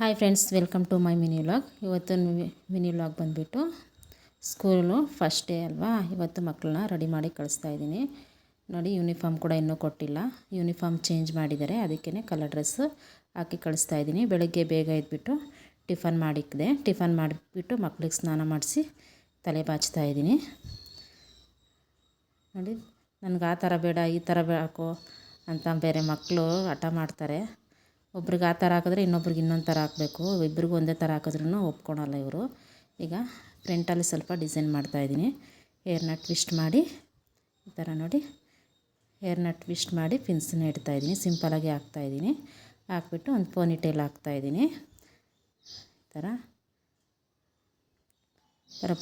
Hi friends, welcome to my mini vlog. ಇವತ್ತು mini vlog ಬಂದುಬಿಟ್ಟು school first day ಅಲ್ವಾ. ಇವತ್ತು ಮಕ್ಕಳನ್ನ ರೆಡಿ ಮಾಡಿ ಕಳಿಸ್ತಾ ಇದ್ದೀನಿ. ನೋಡಿ, ಯೂನಿಫಾರ್ಮ್ ಕೂಡ ಇನ್ನೂ ಕೊಟ್ಟಿಲ್ಲ. ಯೂನಿಫಾರ್ಮ್ ಚೇಂಜ್ ಮಾಡಿದ್ದಾರೆ, ಅದಕ್ಕೇ ಕಲರ್ ಡ್ರೆಸ್ಸು ಹಾಕಿ ಕಳಿಸ್ತಾ ಇದ್ದೀನಿ. ಬೆಳಗ್ಗೆ ಬೇಗ ಎದ್ಬಿಟ್ಟು ಟಿಫನ್ ಮಾಡಿಕ್ಕಿದೆ. ಟಿಫನ್ ಮಾಡಿಬಿಟ್ಟು ಮಕ್ಳಿಗೆ ಸ್ನಾನ ಮಾಡಿಸಿ ತಲೆ ಬಾಚ್ತಾ ಇದ್ದೀನಿ. ನೋಡಿ, ನನಗೆ ಆ ಥರ ಬೇಡ, ಈ ಥರ ಹಾಕೋ ಅಂತ ಬೇರೆ ಮಕ್ಕಳು ಹಠ ಮಾಡ್ತಾರೆ. ಒಬ್ರಿಗೆ ಆ ಥರ ಹಾಕಿದ್ರೆ ಇನ್ನೊಬ್ರಿಗೆ ಇನ್ನೊಂದು ಥರ ಹಾಕಬೇಕು. ಇಬ್ಬರಿಗೂ ಒಂದೇ ಥರ ಹಾಕಿದ್ರೂ ಒಪ್ಕೊಳಲ್ಲ ಇವರು. ಈಗ ಫ್ರಂಟಲ್ಲಿ ಸ್ವಲ್ಪ ಡಿಸೈನ್ ಮಾಡ್ತಾಯಿದ್ದೀನಿ. ಹೇರ್ನ ಟ್ವಿಸ್ಟ್ ಮಾಡಿ ಈ ಥರ ನೋಡಿ, ಹೇರ್ನ ಟ್ವಿಸ್ಟ್ ಮಾಡಿ ಪಿನ್ಸನ್ನ ಇಡ್ತಾಯಿದ್ದೀನಿ. ಸಿಂಪಲಾಗಿ ಹಾಕ್ತಾಯಿದ್ದೀನಿ. ಹಾಕ್ಬಿಟ್ಟು ಒಂದು ಪೋನಿ ಟೈಲ್ ಹಾಕ್ತಾಯಿದ್ದೀನಿ. ಈ ಥರ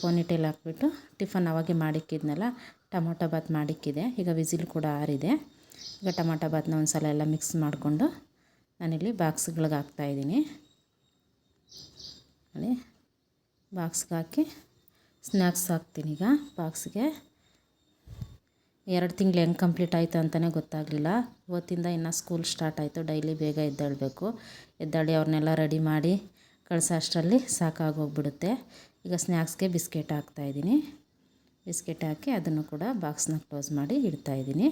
ಪೋನಿ ಟೈಲ್ ಹಾಕ್ಬಿಟ್ಟು ಟಿಫನ್ ಅವಾಗೆ ಮಾಡಿಕ್ಕಿದ್ನಲ್ಲ, ಟೊಮೊಟೊ ಬಾತ್ ಮಾಡಿಕ್ಕಿದೆ. ಈಗ ವಿಸಿಲ್ ಕೂಡ ಆರಿದೆ. ಈಗ ಟೊಮೊಟೊ ಬಾತನ್ನ ಒಂದು ಸಲ ಎಲ್ಲ ಮಿಕ್ಸ್ ಮಾಡಿಕೊಂಡು ನಾನಿಲ್ಲಿ ಬಾಕ್ಸ್ಗಳಿಗೆ ಹಾಕ್ತಾಯಿದ್ದೀನಿ. ನೋಡಿ, ಬಾಕ್ಸ್ಗೆ ಹಾಕಿ ಸ್ನ್ಯಾಕ್ಸ್ ಹಾಕ್ತೀನಿ. ಈಗ ಬಾಕ್ಸ್ಗೆ 2 ತಿಂಗಳು ಹೆಂಗೆ ಕಂಪ್ಲೀಟ್ ಆಯಿತು ಅಂತಲೇ ಗೊತ್ತಾಗಲಿಲ್ಲ. ಇವತ್ತಿಂದ ಇನ್ನು ಸ್ಕೂಲ್ ಸ್ಟಾರ್ಟ್ ಆಯಿತು. ಡೈಲಿ ಬೇಗ ಎದ್ದೇಳಬೇಕು. ಎದ್ದೇಳಿ ಅವ್ರನ್ನೆಲ್ಲ ರೆಡಿ ಮಾಡಿ ಕಳಿಸೋ ಅಷ್ಟರಲ್ಲಿ ಸಾಕಾಗೋಗ್ಬಿಡುತ್ತೆ. ಈಗ ಸ್ನ್ಯಾಕ್ಸ್ಗೆ ಬಿಸ್ಕೆಟ್ ಹಾಕ್ತಾಯಿದ್ದೀನಿ. ಬಿಸ್ಕೆಟ್ ಹಾಕಿ ಅದನ್ನು ಕೂಡ ಬಾಕ್ಸ್ನ ಕ್ಲೋಸ್ ಮಾಡಿ ಇಡ್ತಾಯಿದ್ದೀನಿ.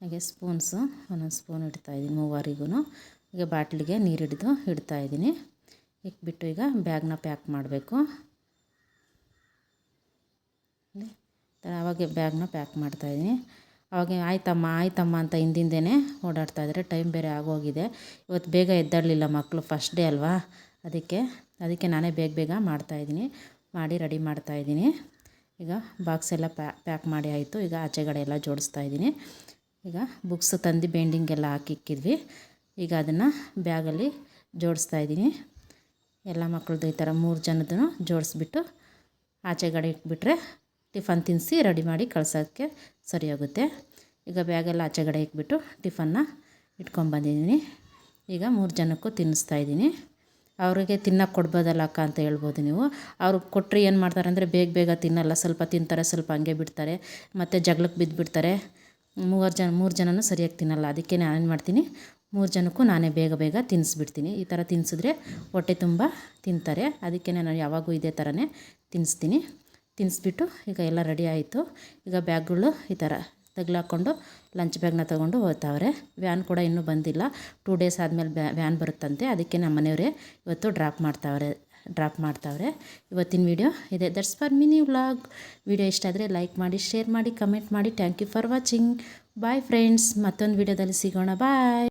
ಹಾಗೆ ಸ್ಪೂನ್ಸು ಒಂದೊಂದು ಸ್ಪೂನ್ ಇಡ್ತಾಯಿದ್ದೀನಿ ಮೂವರಿಗೂ. ಈಗ ಬಾಟ್ಲಿಗೆ ನೀರು ಹಿಡಿದು ಇಡ್ತಾಯಿದ್ದೀನಿ. ಇಟ್ಬಿಟ್ಟು ಈಗ ಬ್ಯಾಗ್ನ ಪ್ಯಾಕ್ ಮಾಡಬೇಕು. ಆವಾಗೆ ಬ್ಯಾಗ್ನ ಪ್ಯಾಕ್ ಮಾಡ್ತಾಯಿದ್ದೀನಿ. ಅವಾಗೆ ಆಯ್ತಮ್ಮ ಅಂತ ಹಿಂದಿಂದೇ ಓಡಾಡ್ತಾಯಿದ್ದಾರೆ. ಟೈಮ್ ಬೇರೆ ಆಗೋಗಿದೆ. ಇವತ್ತು ಬೇಗ ಎದ್ದೇಳಲಿಲ್ಲ ಮಕ್ಕಳು, ಫಸ್ಟ್ ಡೇ ಅಲ್ವಾ. ಅದಕ್ಕೆ ನಾನೇ ಬೇಗ ಮಾಡ್ತಾಯಿದ್ದೀನಿ. ಮಾಡಿ ರೆಡಿ ಮಾಡ್ತಾಯಿದ್ದೀನಿ. ಈಗ ಬಾಕ್ಸ್ ಎಲ್ಲ ಪ್ಯಾಕ್ ಮಾಡಿ ಆಯಿತು. ಈಗ ಆಚೆಗಡೆ ಎಲ್ಲ ಜೋಡಿಸ್ತಾಯಿದ್ದೀನಿ. ಈಗ ಬುಕ್ಸ್ ತಂದು ಬೆಂಡಿಂಗೆಲ್ಲ ಹಾಕಿಕ್ಕಿದ್ವಿ. ಈಗ ಅದನ್ನು ಬ್ಯಾಗಲ್ಲಿ ಜೋಡಿಸ್ತಾಯಿದ್ದೀನಿ. ಎಲ್ಲ ಮಕ್ಕಳದ್ದು ಈ ಥರ 3 ಜನದೂ ಜೋಡಿಸ್ಬಿಟ್ಟು ಆಚೆಗಡೆ ಇಟ್ಬಿಟ್ರೆ ಟಿಫನ್ ತಿನ್ನಿಸಿ ರೆಡಿ ಮಾಡಿ ಕಳ್ಸೋಕ್ಕೆ ಸರಿ ಹೋಗುತ್ತೆ. ಈಗ ಬ್ಯಾಗೆಲ್ಲ ಆಚೆಗಡೆ ಇಟ್ಬಿಟ್ಟು ಟಿಫನ್ನ ಇಟ್ಕೊಂಡ್ಬಂದಿದ್ದೀನಿ. ಈಗ 3 ಜನಕ್ಕೂ ತಿನ್ನಿಸ್ತಾಯಿದ್ದೀನಿ. ಅವರಿಗೆ ತಿನ್ನೋಕ್ಕೆ ಕೊಡ್ಬೋದಲ್ಲ ಅಕ್ಕ ಅಂತ ಹೇಳ್ಬೋದು ನೀವು. ಅವ್ರಿಗೆ ಕೊಟ್ಟರೆ ಏನು ಮಾಡ್ತಾರೆ ಅಂದರೆ ಬೇಗ ತಿನ್ನಲ್ಲ. ಸ್ವಲ್ಪ ತಿಂತಾರೆ, ಸ್ವಲ್ಪ ಹಂಗೆ ಬಿಡ್ತಾರೆ, ಮತ್ತು ಜಗಳಕ್ಕೆ ಬಿದ್ದುಬಿಡ್ತಾರೆ. 3 ಜನನೂ ಸರಿಯಾಗಿ ತಿನ್ನಲ್ಲ. ಅದಕ್ಕೆ ನಾನು ಏನು ಮಾಡ್ತೀನಿ, 3 ಜನಕ್ಕೂ ನಾನೇ ಬೇಗ ತಿನ್ನಿಸ್ಬಿಡ್ತೀನಿ. ಈ ಥರ ತಿನ್ನಿಸಿದ್ರೆ ಹೊಟ್ಟೆ ತುಂಬ ತಿಂತಾರೆ. ಅದಕ್ಕೆ ನಾನು ಯಾವಾಗೂ ಇದೇ ಥರನೇ ತಿನ್ನಿಸ್ಬಿಟ್ಟು ಈಗ ಎಲ್ಲ ರೆಡಿ ಆಯಿತು. ಈಗ ಬ್ಯಾಗ್ಗಳು ಈ ಥರ ತಗ್ಲಾಕೊಂಡು ಲಂಚ್ ಬ್ಯಾಗ್ನ ತೊಗೊಂಡು ಹೋಗ್ತಾವ್ರೆ. ವ್ಯಾನ್ ಕೂಡ ಇನ್ನೂ ಬಂದಿಲ್ಲ. 2 ಡೇಸ್ ಆದಮೇಲೆ ವ್ಯಾನ್ ಬರುತ್ತಂತೆ. ಅದಕ್ಕೆ ನಮ್ಮ ಮನೆಯವರೇ ಇವತ್ತು ಡ್ರಾಪ್ ಮಾಡ್ತಾವ್ರೆ. ಇವತ್ತಿನ ವೀಡಿಯೋ ಇದೆ. That's for mini vlog. Video ಇಷ್ಟ ಆದರೆ ಲೈಕ್ ಮಾಡಿ, ಶೇರ್ ಮಾಡಿ, ಕಮೆಂಟ್ ಮಾಡಿ. Thank you for watching. Bye friends. ಮತ್ತೊಂದು ವೀಡಿಯೋದಲ್ಲಿ ಸಿಗೋಣ. ಬಾಯ್.